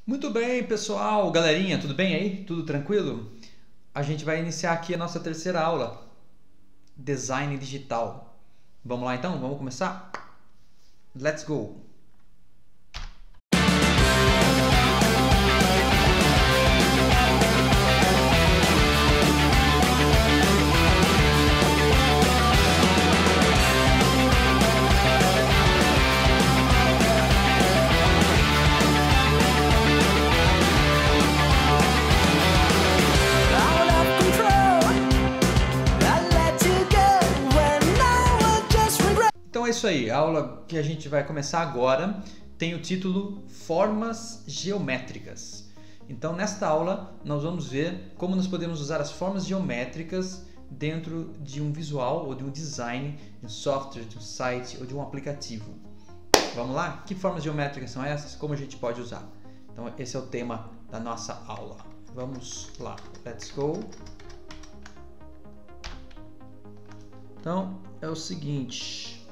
Muito bem, pessoal, galerinha, tudo bem aí? Tudo tranquilo? A gente vai iniciar aqui a nossa terceira aula, Design Digital. Vamos lá então? Vamos começar? Let's go! Então é isso aí, a aula que a gente vai começar agora tem o título Formas Geométricas. Então nesta aula nós vamos ver como nós podemos usar as formas geométricas dentro de um visual ou de um design, de um software, de um site ou de um aplicativo. Vamos lá? Que formas geométricas são essas? Como a gente pode usar? Então esse é o tema da nossa aula. Vamos lá, let's go! Então é o seguinte...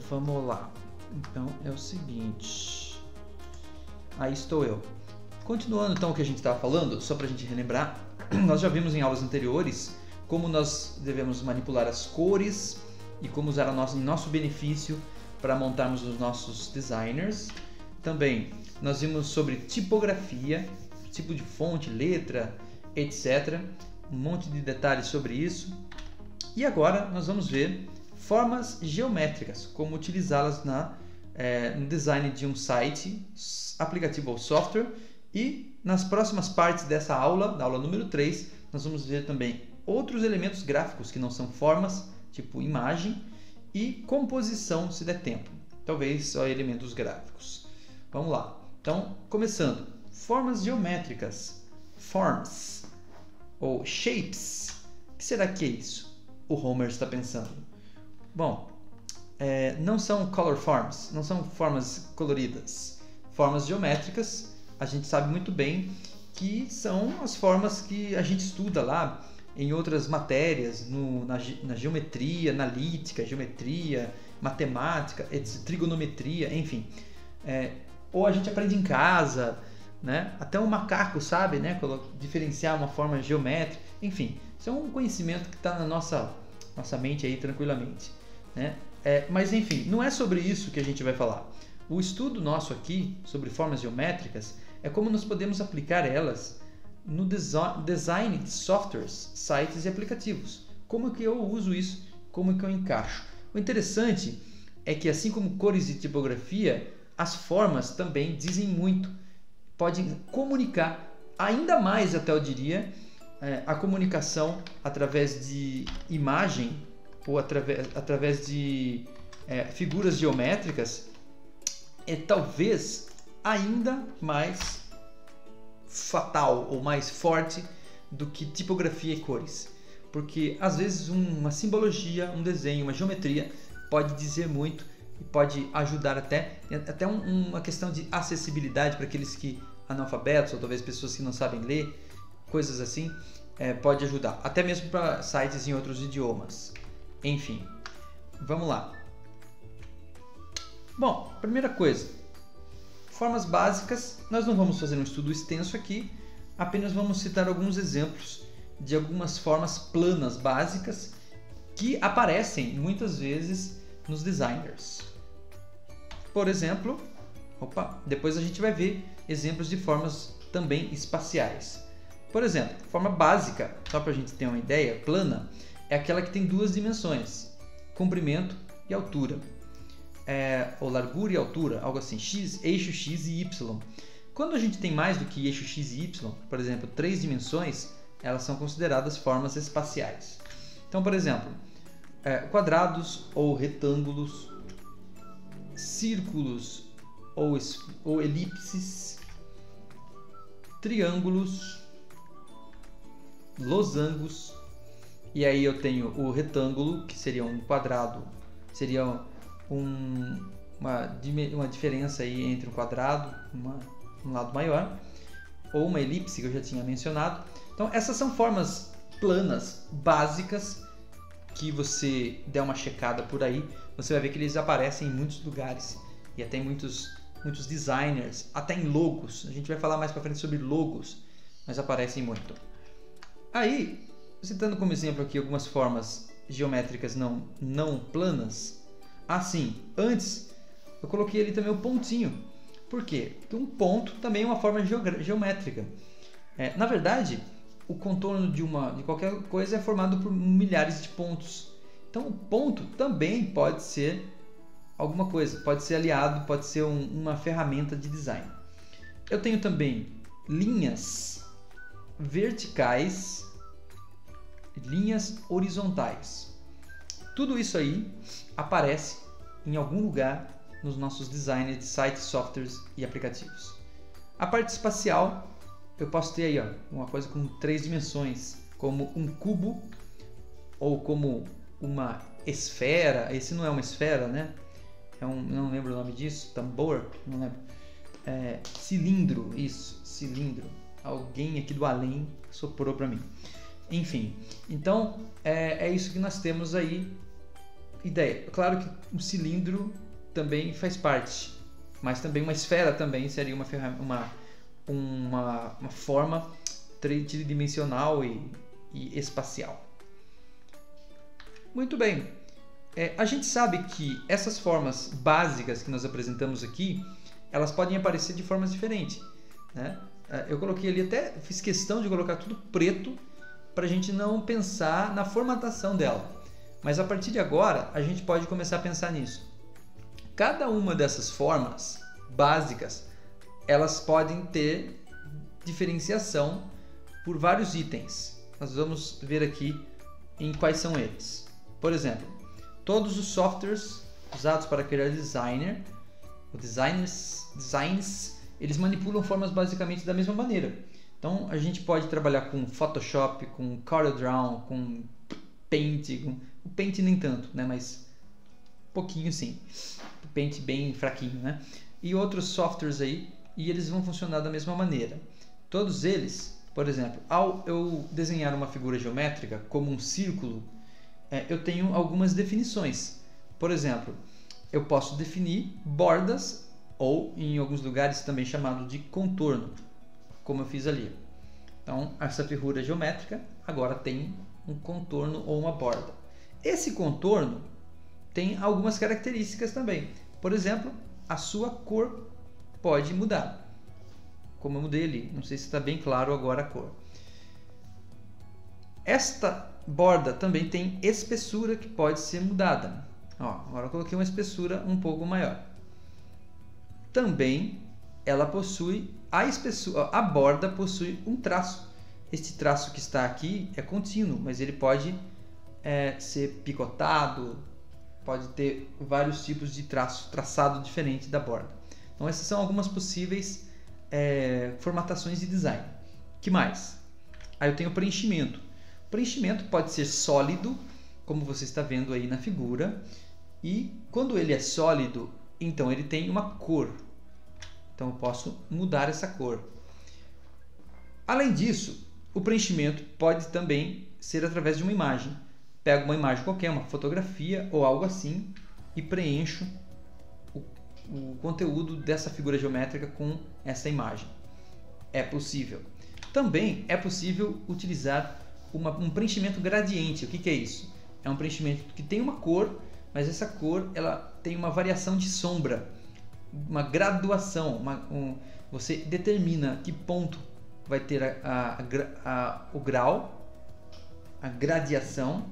Vamos lá. Então é o seguinte. Aí estou eu. Continuando então o que a gente estava falando, só para a gente relembrar, nós já vimos em aulas anteriores como nós devemos manipular as cores e como usar em nosso benefício para montarmos os nossos designers. Também nós vimos sobre tipografia, tipo de fonte, letra, etc. Um monte de detalhes sobre isso. E agora nós vamos ver formas geométricas, como utilizá-las no design de um site, aplicativo ou software. E nas próximas partes dessa aula, da aula número 3, nós vamos ver também outros elementos gráficos que não são formas, tipo imagem, e composição, se der tempo. Talvez só elementos gráficos. Vamos lá. Então, começando. Formas geométricas. Forms. Ou shapes. O que será que é isso? O Homer está pensando. Bom, não são color forms, não são formas coloridas. Formas geométricas, a gente sabe muito bem que são as formas que a gente estuda lá em outras matérias, na geometria analítica, geometria, matemática, trigonometria, enfim. Ou a gente aprende em casa, né? Até um macaco sabe, né? Diferenciar uma forma geométrica, enfim. Isso é um conhecimento que está na nossa mente aí tranquilamente, né? Mas enfim, não é sobre isso que a gente vai falar. O estudo nosso aqui sobre formas geométricas é como nós podemos aplicar elas no design de softwares, sites e aplicativos. Como que eu uso isso? Como que eu encaixo? O interessante é que, assim como cores e tipografia, as formas também dizem muito, podem comunicar ainda mais, até eu diria, a comunicação através de imagem ou através de figuras geométricas é talvez ainda mais fatal ou mais forte do que tipografia e cores, porque às vezes uma simbologia, um desenho, uma geometria pode dizer muito e pode ajudar até uma questão de acessibilidade para aqueles que analfabetos ou talvez pessoas que não sabem ler, coisas assim, pode ajudar, até mesmo para sites em outros idiomas. Enfim, vamos lá. Bom, primeira coisa, formas básicas. Nós não vamos fazer um estudo extenso aqui, apenas vamos citar alguns exemplos de algumas formas planas básicas que aparecem muitas vezes nos designers. Por exemplo, depois a gente vai ver exemplos de formas também espaciais. Por exemplo, forma básica, só para a gente ter uma ideia, plana, é aquela que tem duas dimensões, comprimento e altura, ou largura e altura, algo assim, eixo X e Y. Quando a gente tem mais do que eixo X e Y, por exemplo, 3 dimensões, elas são consideradas formas espaciais. Então, por exemplo, quadrados ou retângulos, círculos ou elipses, triângulos, losangos. E aí eu tenho o retângulo, que seria um quadrado, seria uma diferença aí entre um quadrado, um lado maior, ou uma elipse, que eu já tinha mencionado. Então essas são formas planas básicas que você der uma checada por aí, você vai ver que eles aparecem em muitos lugares e até em muitos designers, até em logos. A gente vai falar mais para frente sobre logos, mas aparecem muito. Aí, citando como exemplo aqui algumas formas geométricas não planas. Assim, antes eu coloquei ali também o pontinho. Por quê? Porque um ponto também é uma forma geométrica. Na verdade, o contorno de qualquer coisa é formado por milhares de pontos. Então, o ponto também pode ser alguma coisa, pode ser aliado, pode ser uma ferramenta de design. Eu tenho também linhas verticais, linhas horizontais. Tudo isso aí aparece em algum lugar nos nossos designers de sites, softwares e aplicativos. A parte espacial, eu posso ter aí uma coisa com 3 dimensões, como um cubo ou como uma esfera. Esse não é uma esfera, né? Não lembro o nome disso, tambor, não lembro. Cilindro, isso, cilindro. Alguém aqui do além soprou para mim. Enfim, então é isso que nós temos aí. Ideia. Claro que um cilindro também faz parte, mas também uma esfera também seria uma forma tridimensional e espacial. Muito bem. A gente sabe que essas formas básicas que nós apresentamos aqui, elas podem aparecer de formas diferentes, né? Eu coloquei ali, até fiz questão de colocar tudo preto para a gente não pensar na formatação dela. Mas a partir de agora, a gente pode começar a pensar nisso. Cada uma dessas formas básicas, elas podem ter diferenciação por vários itens. Nós vamos ver aqui em quais são eles. Por exemplo, todos os softwares usados para criar designs, eles manipulam formas basicamente da mesma maneira. Então, a gente pode trabalhar com Photoshop, com CorelDRAW, com Paint. O Paint nem tanto, né? Mas pouquinho sim. O Paint bem fraquinho, né? E outros softwares aí, e eles vão funcionar da mesma maneira. Todos eles, por exemplo, ao eu desenhar uma figura geométrica como um círculo, eu tenho algumas definições. Por exemplo, eu posso definir bordas, ou em alguns lugares também chamado de contorno, como eu fiz ali. Então, essa figura geométrica agora tem um contorno ou uma borda. Esse contorno tem algumas características também. Por exemplo, a sua cor pode mudar. Como eu mudei ali, não sei se está bem claro agora a cor. Esta borda também tem espessura que pode ser mudada. Agora eu coloquei uma espessura um pouco maior. Também ela possui a borda possui um traço. Este traço que está aqui é contínuo, mas ele pode ser picotado, pode ter vários tipos de traçado diferente da borda. Então essas são algumas possíveis formatações de design. Que mais? Aí eu tenho o preenchimento. O preenchimento pode ser sólido, como você está vendo aí na figura, e quando ele é sólido, então ele tem uma cor. Então eu posso mudar essa cor. Além disso, o preenchimento pode também ser através de uma imagem. Pego uma imagem qualquer, uma fotografia ou algo assim, e preencho o conteúdo dessa figura geométrica com essa imagem. É possível. Também é possível utilizar um preenchimento gradiente. O que é isso? É um preenchimento que tem uma cor, mas essa cor ela tem uma variação de sombra, uma graduação. Você determina que ponto vai ter o grau, a gradiação,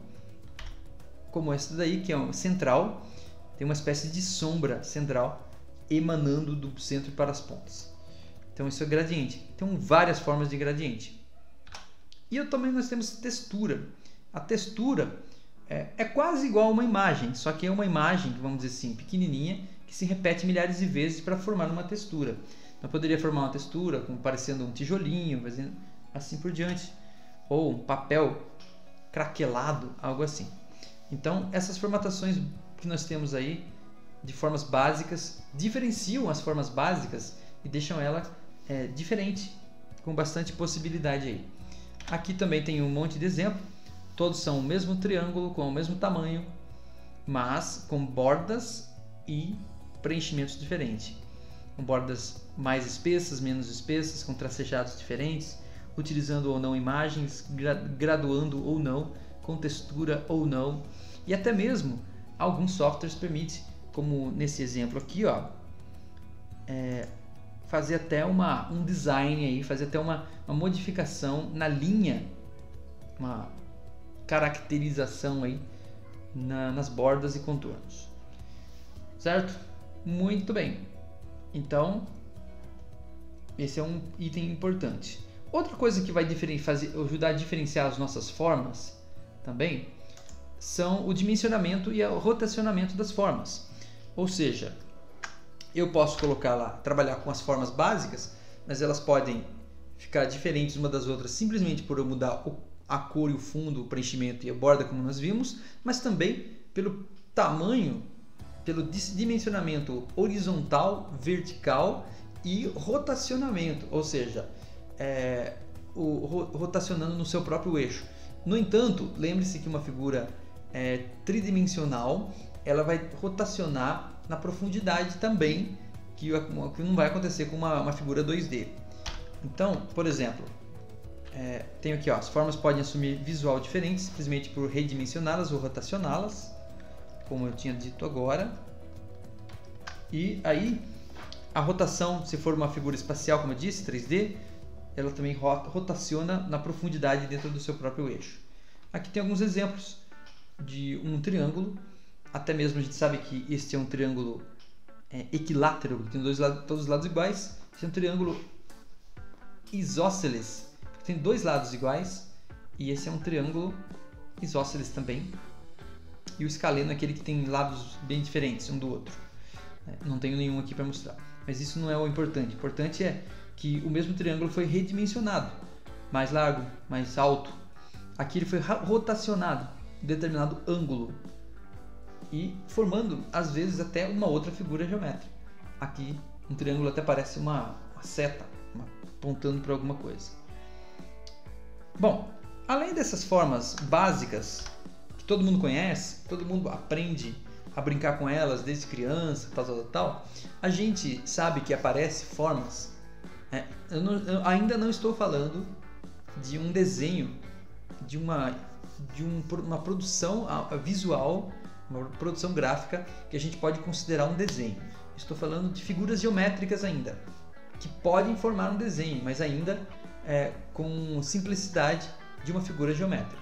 como essa daí, que é um central, tem uma espécie de sombra central emanando do centro para as pontas. Então isso é gradiente. Tem várias formas de gradiente. E também nós temos textura. A textura é quase igual a uma imagem, só que é uma imagem, vamos dizer assim, pequenininha, que se repete milhares de vezes para formar uma textura. Eu poderia formar uma textura parecendo um tijolinho, assim por diante, ou um papel craquelado, algo assim. Então, essas formatações que nós temos aí, de formas básicas, diferenciam as formas básicas e deixam ela diferente, com bastante possibilidade aí. Aqui também tem um monte de exemplo. Todos são o mesmo triângulo, com o mesmo tamanho, mas com bordas e preenchimentos diferentes. Com bordas mais espessas, menos espessas, com tracejados diferentes, utilizando ou não imagens, graduando ou não, com textura ou não. E até mesmo alguns softwares permitem, como nesse exemplo aqui, ó, fazer até um design aí, fazer até uma modificação na linha, uma caracterização aí nas bordas e contornos, certo? Muito bem. Então, esse é um item importante. Outra coisa que vai ajudar a diferenciar as nossas formas também são o dimensionamento e o rotacionamento das formas. Ou seja, eu posso colocar lá, trabalhar com as formas básicas, mas elas podem ficar diferentes uma das outras simplesmente por eu mudar a cor e o fundo, o preenchimento e a borda, como nós vimos, mas também pelo tamanho, pelo dimensionamento horizontal, vertical e rotacionamento, ou seja, rotacionando no seu próprio eixo. No entanto, lembre-se que uma figura tridimensional, ela vai rotacionar na profundidade também, que não vai acontecer com uma figura 2D. Então, por exemplo, tenho aqui, ó, as formas podem assumir visual diferente simplesmente por redimensioná-las ou rotacioná-las, como eu tinha dito agora. E aí, a rotação, se for uma figura espacial, como eu disse, 3D, ela também rotaciona na profundidade dentro do seu próprio eixo. Aqui tem alguns exemplos de um triângulo. Até mesmo a gente sabe que este é um triângulo equilátero, que tem todos os lados iguais. Este é um triângulo isósceles, que tem dois lados iguais. E esse é um triângulo isósceles também. E o escaleno é aquele que tem lados bem diferentes um do outro. Não tenho nenhum aqui para mostrar. Mas isso não é o importante. O importante é que o mesmo triângulo foi redimensionado. Mais largo, mais alto. Aqui ele foi rotacionado em determinado ângulo. E formando, às vezes, até uma outra figura geométrica. Aqui, um triângulo até parece uma seta, apontando para alguma coisa. Bom, além dessas formas básicas, que todo mundo conhece, todo mundo aprende a brincar com elas desde criança, tal, a gente sabe que aparece formas. Eu ainda não estou falando de um desenho, de uma produção visual, uma produção gráfica que a gente pode considerar um desenho. Estou falando de figuras geométricas ainda, que podem formar um desenho, mas ainda com simplicidade de uma figura geométrica.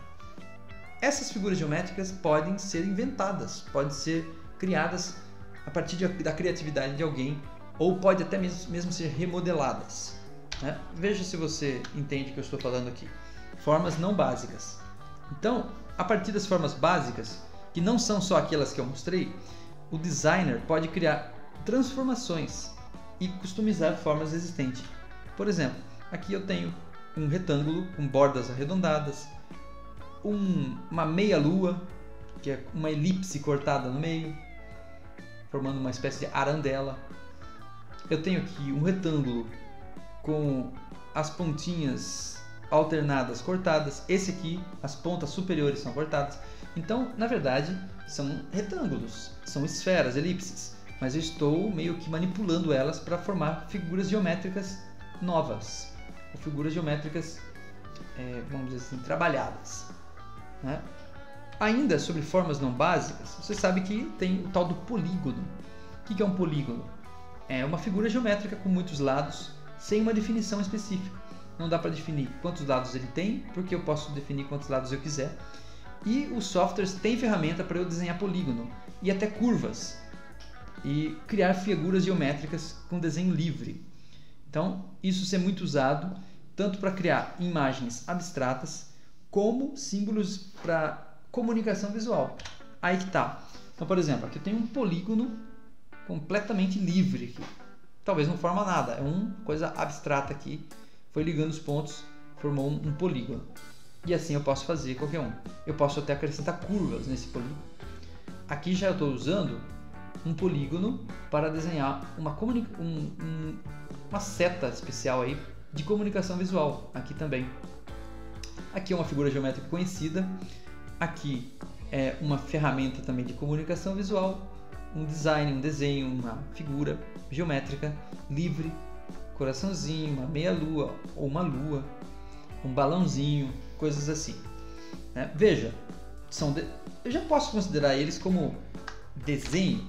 Essas figuras geométricas podem ser inventadas, podem ser criadas a partir da criatividade de alguém, ou pode até mesmo ser remodeladas. Veja se você entende o que eu estou falando aqui. Formas não básicas. Então, a partir das formas básicas, que não são só aquelas que eu mostrei, o designer pode criar transformações e customizar formas existentes. Por exemplo, aqui eu tenho um retângulo com bordas arredondadas, uma meia-lua, que é uma elipse cortada no meio, formando uma espécie de arandela. Eu tenho aqui um retângulo com as pontinhas alternadas cortadas. Esse aqui, as pontas superiores são cortadas. Então, na verdade, são retângulos, são esferas, elipses, mas eu estou meio que manipulando elas para formar figuras geométricas novas, ou figuras geométricas, vamos dizer assim, trabalhadas. Ainda sobre formas não básicas, você sabe que tem o tal do polígono. O que é um polígono? É uma figura geométrica com muitos lados, sem uma definição específica. Não dá para definir quantos lados ele tem, porque eu posso definir quantos lados eu quiser. E os softwares têm ferramenta para eu desenhar polígono e até curvas e criar figuras geométricas com desenho livre. Então, isso é muito usado tanto para criar imagens abstratas como símbolos para comunicação visual. Aí que tá. Então, por exemplo, aqui eu tenho um polígono completamente livre aqui. Talvez não forma nada, é uma coisa abstrata aqui. Foi ligando os pontos, formou um polígono. E assim eu posso fazer qualquer um. Eu posso até acrescentar curvas nesse polígono. Aqui já estou usando um polígono para desenhar uma seta especial aí de comunicação visual. Aqui também. Aqui é uma figura geométrica conhecida. Aqui é uma ferramenta também de comunicação visual, um design, um desenho, uma figura geométrica livre, coraçãozinho, uma meia-lua ou uma lua, um balãozinho, coisas assim. Né? Veja, eu já posso considerar eles como desenho,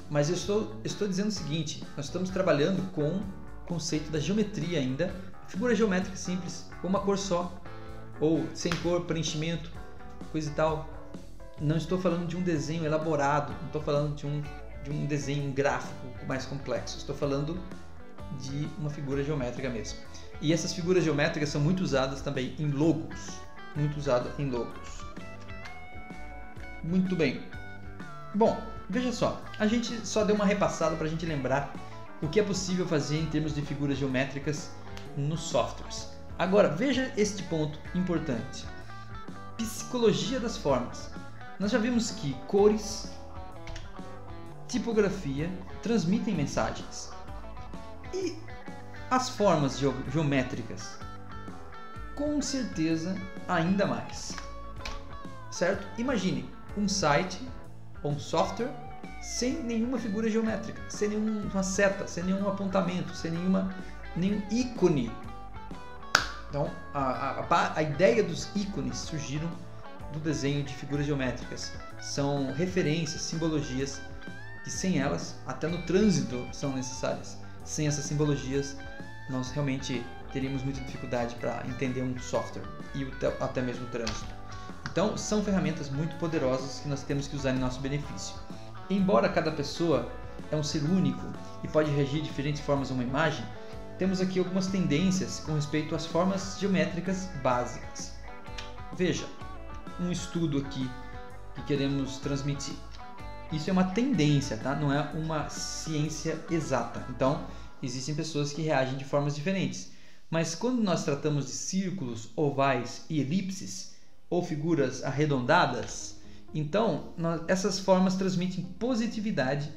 mas eu estou dizendo o seguinte: nós estamos trabalhando com o conceito da geometria ainda, figura geométrica simples, com uma cor só, ou sem cor, preenchimento, coisa e tal. Não estou falando de um desenho elaborado, não estou falando de um desenho gráfico mais complexo, estou falando de uma figura geométrica mesmo. E essas figuras geométricas são muito usadas também em logos, Muito bem. Bom, veja só, a gente só deu uma repassada para a gente lembrar o que é possível fazer em termos de figuras geométricas nos softwares. Agora, veja este ponto importante. Psicologia das formas. Nós já vimos que cores, tipografia transmitem mensagens. E as formas geométricas? Com certeza, ainda mais. Certo? Imagine um site ou um software sem nenhuma figura geométrica, sem nenhuma seta, sem nenhum apontamento, sem nenhum ícone. Então, a ideia dos ícones surgiram do desenho de figuras geométricas. São referências, simbologias, que sem elas, até no trânsito, são necessárias. Sem essas simbologias, nós realmente teríamos muita dificuldade para entender um software e até mesmo o trânsito. Então, são ferramentas muito poderosas que nós temos que usar em nosso benefício. Embora cada pessoa é um ser único e pode regir de diferentes formas uma imagem, temos aqui algumas tendências com respeito às formas geométricas básicas. Veja, um estudo aqui que queremos transmitir. Isso é uma tendência, tá? Não é uma ciência exata. Então, existem pessoas que reagem de formas diferentes. Mas quando nós tratamos de círculos, ovais e elipses, ou figuras arredondadas, então essas formas transmitem positividade,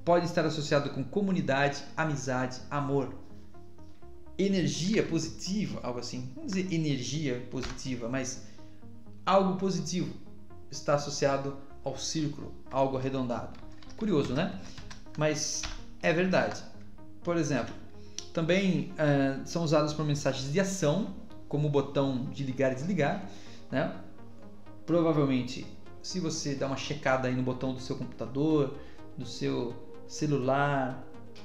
pode estar associado com comunidade, amizade, amor, energia positiva, algo assim. Vamos dizer energia positiva, mas algo positivo está associado ao círculo, algo arredondado. Curioso, né? Mas é verdade. Por exemplo, também são usados por mensagens de ação, como o botão de ligar e desligar, né? Provavelmente, se você dá uma checada aí no botão do seu computador, do seu celular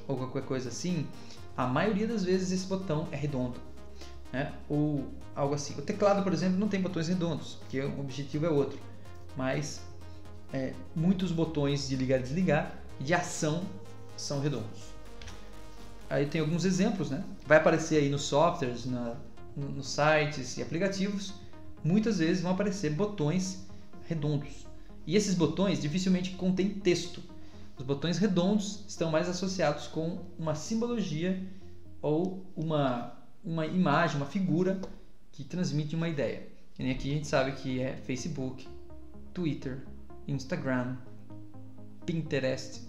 ou qualquer coisa assim, a maioria das vezes esse botão é redondo, né? Ou algo assim. O teclado, por exemplo, não tem botões redondos, porque o objetivo é outro, mas muitos botões de ligar e desligar de ação são redondos. Aí tem alguns exemplos, né? Vai aparecer aí nos softwares, nos sites e aplicativos, muitas vezes vão aparecer botões redondos. E esses botões dificilmente contêm texto. Os botões redondos estão mais associados com uma simbologia ou uma imagem, uma figura que transmite uma ideia. E aqui a gente sabe que é Facebook, Twitter, Instagram, Pinterest,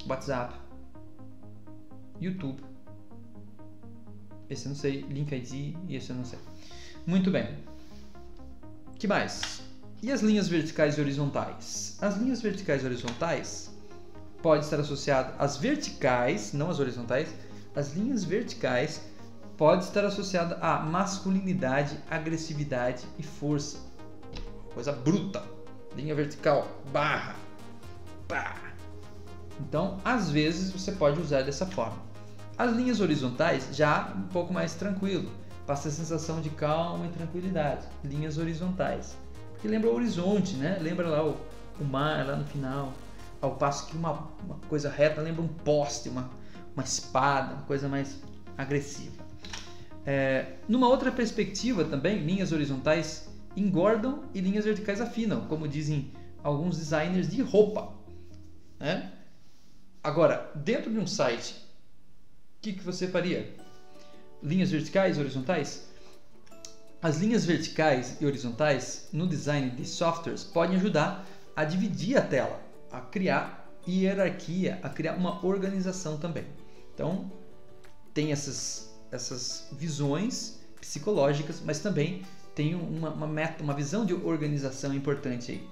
WhatsApp, YouTube. Esse eu não sei, LinkedIn, e esse eu não sei. Muito bem. O que mais? E as linhas verticais e horizontais? As linhas verticais e horizontais pode estar associado às verticais, não às horizontais. As linhas verticais pode estar associada a masculinidade, agressividade e força. Coisa bruta. Linha vertical, barra, pá. Então, às vezes você pode usar dessa forma. As linhas horizontais já um pouco mais tranquilo, passa a sensação de calma e tranquilidade. Linhas horizontais, que lembra o horizonte, né? Lembra lá o mar lá no final, ao passo que uma coisa reta lembra um poste, uma espada, uma coisa mais agressiva. Numa outra perspectiva também, linhas horizontais engordam e linhas verticais afinam, como dizem alguns designers de roupa, né? Agora, dentro de um site, o que você faria? Linhas verticais e horizontais? As linhas verticais e horizontais no design de softwares podem ajudar a dividir a tela, a criar hierarquia, a criar uma organização também. Então, tem essas visões psicológicas, mas também tem uma visão de organização importante aí.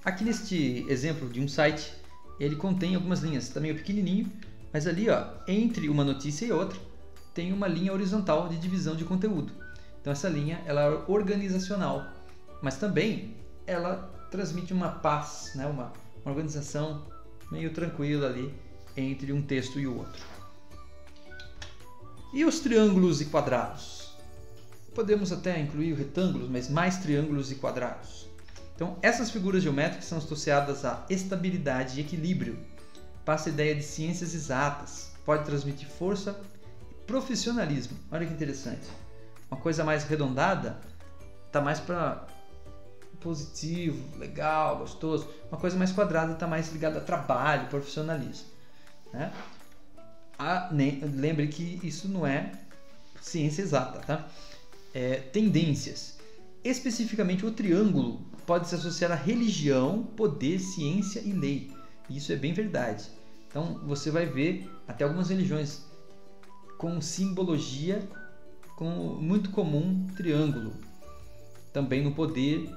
Aqui neste exemplo de um site, ele contém algumas linhas, está meio pequenininho, mas ali entre uma notícia e outra tem uma linha horizontal de divisão de conteúdo. Então essa linha ela é organizacional, mas também ela transmite uma paz, né? uma organização meio tranquila ali entre um texto e o outro. E os triângulos e quadrados? Podemos até incluir retângulos, mas mais triângulos e quadrados. Então, essas figuras geométricas são associadas à estabilidade e equilíbrio. Passa a ideia de ciências exatas, pode transmitir força e profissionalismo. Olha que interessante. Uma coisa mais arredondada está mais para positivo, legal, gostoso. Uma coisa mais quadrada está mais ligada a trabalho, profissionalismo. Né? Lembre que isso não é ciência exata, tá? Tendências. Especificamente o triângulo pode se associar a religião, poder, ciência e lei. Isso é bem verdade. Então você vai ver até algumas religiões com simbologia muito comum, triângulo. Também no poder,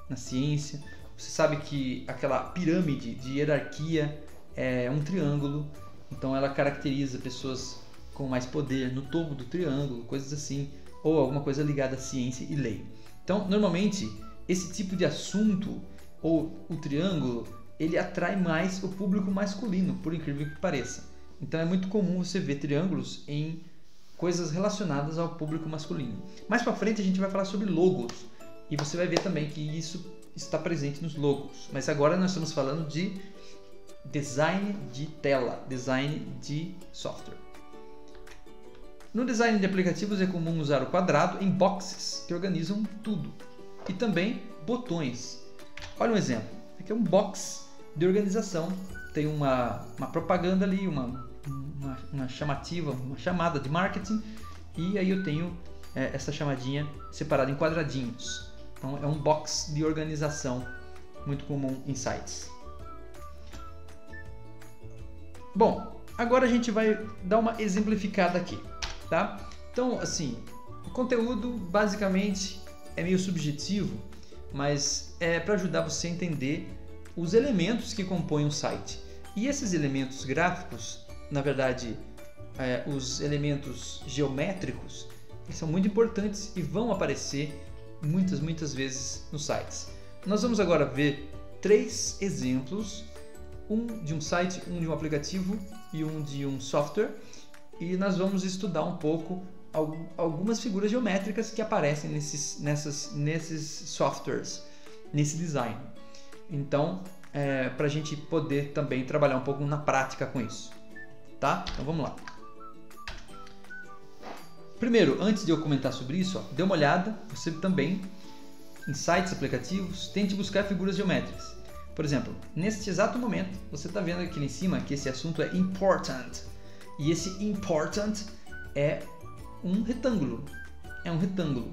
na ciência. Você sabe que aquela pirâmide de hierarquia é um triângulo. Então ela caracteriza pessoas com mais poder no topo do triângulo, coisas assim, ou alguma coisa ligada à ciência e lei. Então, normalmente, esse tipo de assunto, ou o triângulo, ele atrai mais o público masculino, por incrível que pareça. Então é muito comum você ver triângulos em coisas relacionadas ao público masculino. Mais para frente a gente vai falar sobre logos, e você vai ver também que isso está presente nos logos. Mas agora nós estamos falando de design de tela, design de software. No design de aplicativos é comum usar o quadrado em boxes que organizam tudo e também botões. Olha um exemplo, aqui é um box de organização, tem uma propaganda ali, uma chamativa, uma chamada de marketing, e aí eu tenho essa chamadinha separada em quadradinhos. Então é um box de organização muito comum em sites. Bom, agora a gente vai dar uma exemplificada aqui, tá? Então, assim, o conteúdo basicamente é meio subjetivo, mas é para ajudar você a entender os elementos que compõem um site. E esses elementos gráficos, na verdade, os elementos geométricos, eles são muito importantes e vão aparecer muitas vezes nos sites. Nós vamos agora ver 3 exemplos, um de um site, um de um aplicativo e um de um software, e nós vamos estudar um pouco algumas figuras geométricas que aparecem nesses softwares, nesse design. Então, para a gente poder também trabalhar um pouco na prática com isso, tá? Então vamos lá. Primeiro, antes de eu comentar sobre isso, dê uma olhada, você também, em sites, aplicativos, tente buscar figuras geométricas. Por exemplo, neste exato momento, você está vendo aqui em cima que esse assunto é important. E esse important é um retângulo. É um retângulo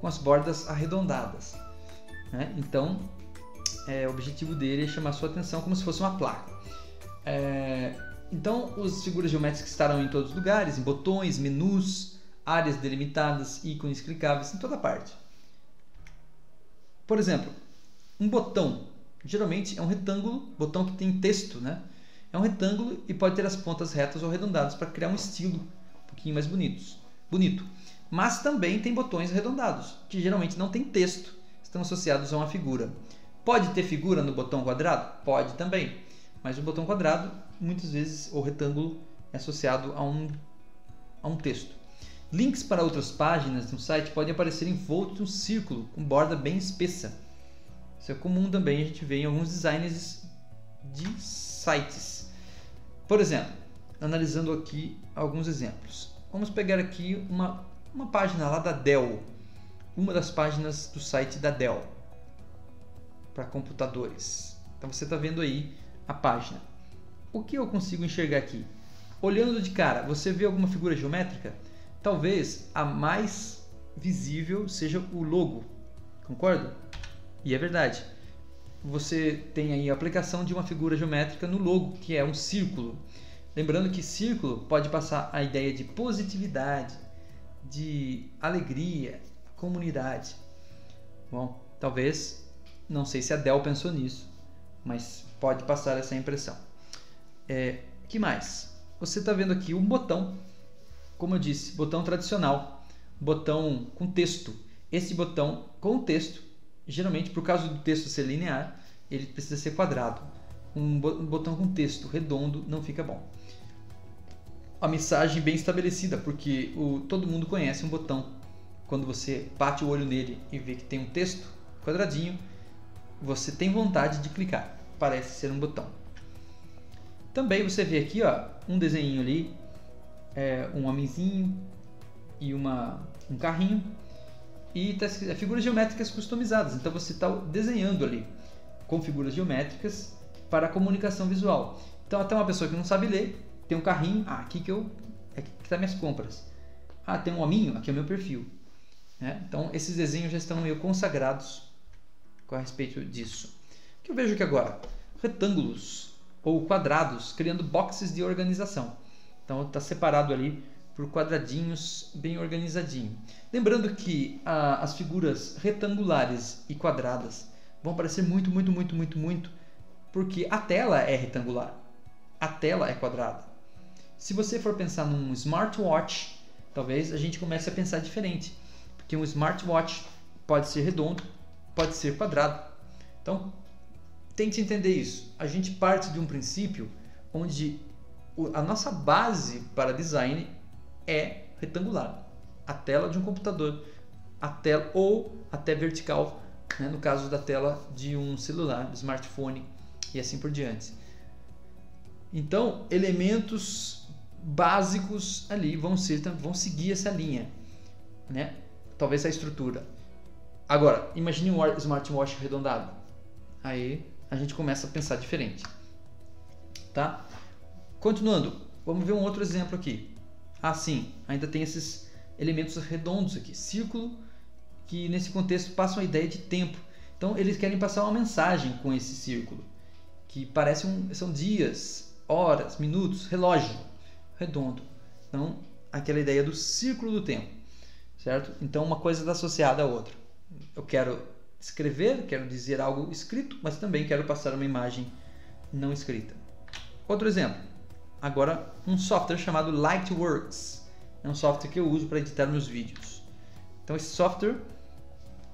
com as bordas arredondadas. Né? Então, o objetivo dele é chamar a sua atenção como se fosse uma placa. Então, as figuras geométricas estarão em todos os lugares, em botões, menus, áreas delimitadas, ícones clicáveis, em toda parte. Por exemplo, um botão. Geralmente é um retângulo, botão que tem texto, né? É um retângulo e pode ter as pontas retas ou arredondadas para criar um estilo um pouquinho mais bonito. Mas também tem botões arredondados, que geralmente não tem texto, estão associados a uma figura. Pode ter figura no botão quadrado? Pode também, mas o botão quadrado, muitas vezes, o retângulo é associado a um texto. Links para outras páginas no site podem aparecer envoltos em um círculo com borda bem espessa. Isso é comum também, a gente vê em alguns designers de sites. Por exemplo, analisando aqui alguns exemplos. Vamos pegar aqui uma página lá da Dell. Uma das páginas do site da Dell. Para computadores. Então você está vendo aí a página. O que eu consigo enxergar aqui? Olhando de cara, você vê alguma figura geométrica? Talvez a mais visível seja o logo. Concorda? E é verdade. Você tem aí a aplicação de uma figura geométrica no logo, que é um círculo. Lembrando que círculo pode passar a ideia de positividade, de alegria, comunidade. Bom, talvez, não sei se a Dell pensou nisso, mas pode passar essa impressão. Que mais? Você está vendo aqui um botão, como eu disse, botão tradicional, botão com texto. Esse botão com texto, geralmente por causa do texto ser linear, ele precisa ser quadrado. Um botão com texto redondo não fica bom. A mensagem bem estabelecida, porque todo mundo conhece um botão. Quando você bate o olho nele e vê que tem um texto quadradinho, você tem vontade de clicar. Parece ser um botão. Também você vê aqui, ó, um desenho ali, um homenzinho e um carrinho, e tá escrito, figuras geométricas customizadas. Então você está desenhando ali com figuras geométricas para a comunicação visual. Então até uma pessoa que não sabe ler, tem um carrinho, aqui que tá minhas compras. Tem um hominho, aqui é o meu perfil. Então esses desenhos já estão meio consagrados com a respeito disso. O que eu vejo aqui agora? Retângulos ou quadrados, criando boxes de organização. Então está separado ali por quadradinhos bem organizadinho. Lembrando que as figuras retangulares e quadradas vão aparecer muito, porque a tela é retangular, a tela é quadrada. Se você for pensar num smartwatch, talvez a gente comece a pensar diferente, porque um smartwatch pode ser redondo, pode ser quadrado. Então, tente entender isso. A gente parte de um princípio onde a nossa base para design é retangular. A tela de um computador, a tela ou até vertical, no caso da tela de um celular, do smartphone e assim por diante. Então, elementos básicos ali vão seguir essa linha, talvez a estrutura. Agora, imagine um smartwatch arredondado. Aí a gente começa a pensar diferente. Tá? Continuando, vamos ver um outro exemplo aqui. Sim, ainda tem esses elementos redondos aqui. Círculo, que nesse contexto passam a ideia de tempo. Então eles querem passar uma mensagem com esse círculo, que são dias, horas, minutos, relógio redondo. Então, aquela ideia do círculo do tempo, certo? Então uma coisa está associada à outra. Eu quero escrever, quero dizer algo escrito, mas também quero passar uma imagem não escrita. Outro exemplo, agora um software chamado Lightworks. É um software que eu uso para editar meus vídeos. Então esse software,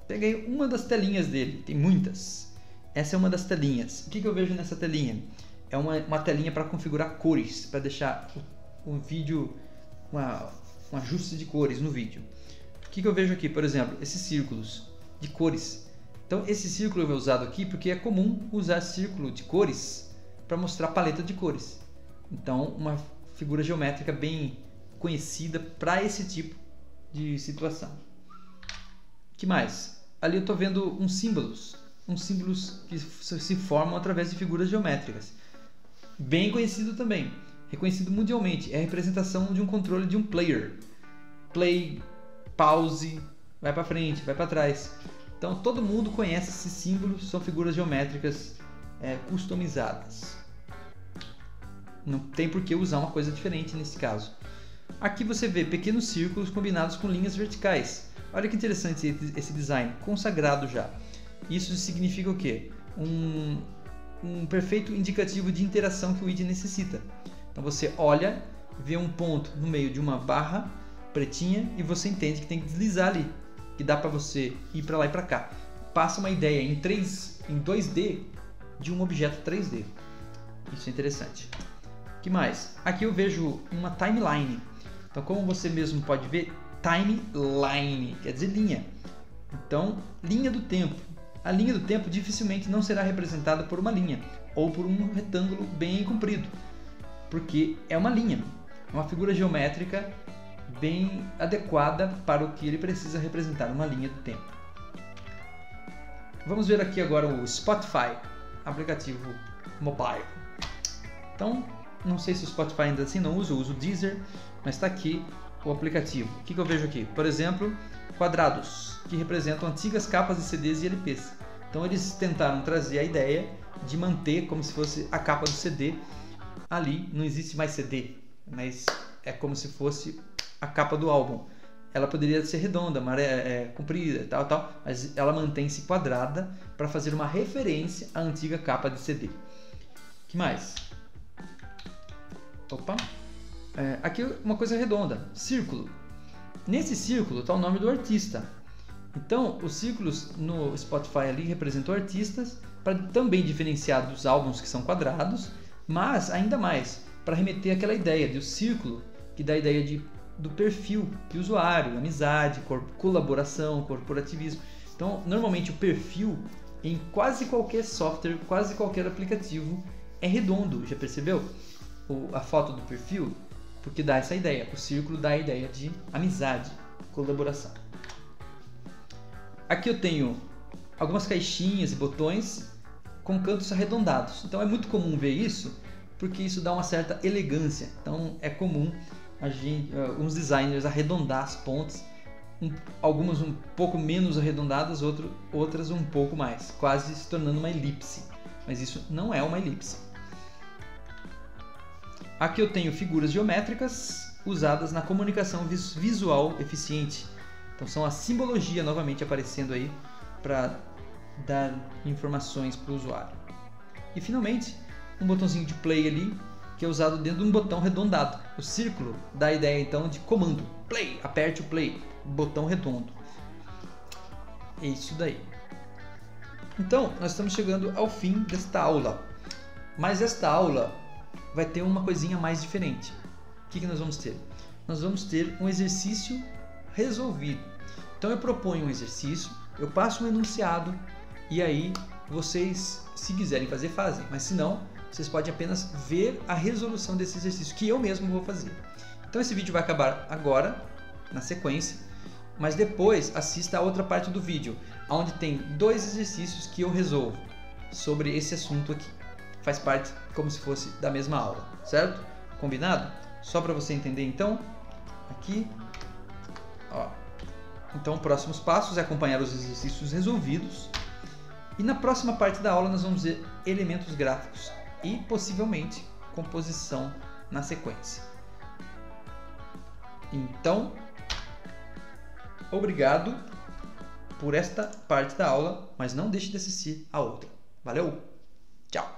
peguei uma das telinhas dele, tem muitas. Essa é uma das telinhas. O que eu vejo nessa telinha? É uma telinha para configurar cores, para deixar o vídeo, um ajuste de cores no vídeo. O que eu vejo aqui? Por exemplo, esses círculos de cores. Então esse círculo é usado aqui porque é comum usar círculo de cores para mostrar paleta de cores. Então uma figura geométrica bem conhecida para esse tipo de situação. O que mais? Ali eu estou vendo uns símbolos que se formam através de figuras geométricas. Bem conhecido também, reconhecido mundialmente, é a representação de um controle de um player. Play, pause, vai para frente, vai para trás. Então todo mundo conhece esses símbolos, são figuras geométricas customizadas. Não tem por que usar uma coisa diferente nesse caso. Aqui você vê pequenos círculos combinados com linhas verticais. Olha que interessante esse design, consagrado já. Isso significa o quê? Um perfeito indicativo de interação que o ID necessita. Então você olha, vê um ponto no meio de uma barra pretinha e você entende que tem que deslizar ali, que dá para você ir para lá e para cá. Passa uma ideia em 2D de um objeto 3D. Isso é interessante. O que mais? Aqui eu vejo uma timeline. Então, como você mesmo pode ver, timeline quer dizer linha. Então, linha do tempo. A linha do tempo dificilmente não será representada por uma linha ou por um retângulo bem comprido, porque é uma linha, é uma figura geométrica bem adequada para o que ele precisa representar, uma linha do tempo. Vamos ver aqui agora o Spotify, aplicativo mobile. Então, não sei se o Spotify ainda assim não usa, eu uso o Deezer, mas está aqui o aplicativo. O que eu vejo aqui? Por exemplo, quadrados, que representam antigas capas de CDs e LPs. Então eles tentaram trazer a ideia de manter como se fosse a capa do CD ali. Não existe mais CD, mas é como se fosse a capa do álbum. ela poderia ser redonda, comprida, tal, mas ela mantém-se quadrada para fazer uma referência à antiga capa de CD. Que mais? Opa! Aqui uma coisa redonda, círculo. Nesse círculo está o nome do artista. Então, os círculos no Spotify ali representam artistas para também diferenciar dos álbuns que são quadrados, mas ainda mais para remeter àquela ideia de o círculo, que dá a ideia do perfil de usuário, amizade, colaboração, corporativismo. Então, normalmente o perfil em quase qualquer software, quase qualquer aplicativo é redondo, já percebeu? A foto do perfil, porque dá essa ideia. O círculo dá a ideia de amizade, colaboração. Aqui eu tenho algumas caixinhas e botões com cantos arredondados. Então é muito comum ver isso, porque isso dá uma certa elegância. Então é comum uns designers arredondar as pontas, algumas um pouco menos arredondadas, outras um pouco mais, quase se tornando uma elipse. Mas isso não é uma elipse. Aqui eu tenho figuras geométricas usadas na comunicação visual eficiente. Então são a simbologia novamente aparecendo aí para dar informações para o usuário. E finalmente, um botãozinho de play ali, que é usado dentro de um botão arredondado. O círculo dá a ideia então de comando. Play, aperte o play, botão redondo. É isso daí. Então, nós estamos chegando ao fim desta aula. Mas esta aula vai ter uma coisinha mais diferente. O que nós vamos ter? Nós vamos ter um exercício resolvido. Então eu proponho um exercício, eu passo um enunciado e aí vocês, se quiserem fazer, fazem. Mas se não, vocês podem apenas ver a resolução desse exercício que eu mesmo vou fazer. Então esse vídeo vai acabar agora, na sequência, mas depois assista a outra parte do vídeo, onde tem 2 exercícios que eu resolvo sobre esse assunto aqui. Faz parte como se fosse da mesma aula, certo? Combinado? Só para você entender então, aqui, ó. Então, próximos passos é acompanhar os exercícios resolvidos. E na próxima parte da aula nós vamos ver elementos gráficos e possivelmente composição na sequência. Então, obrigado por esta parte da aula, mas não deixe de assistir a outra. Valeu, tchau!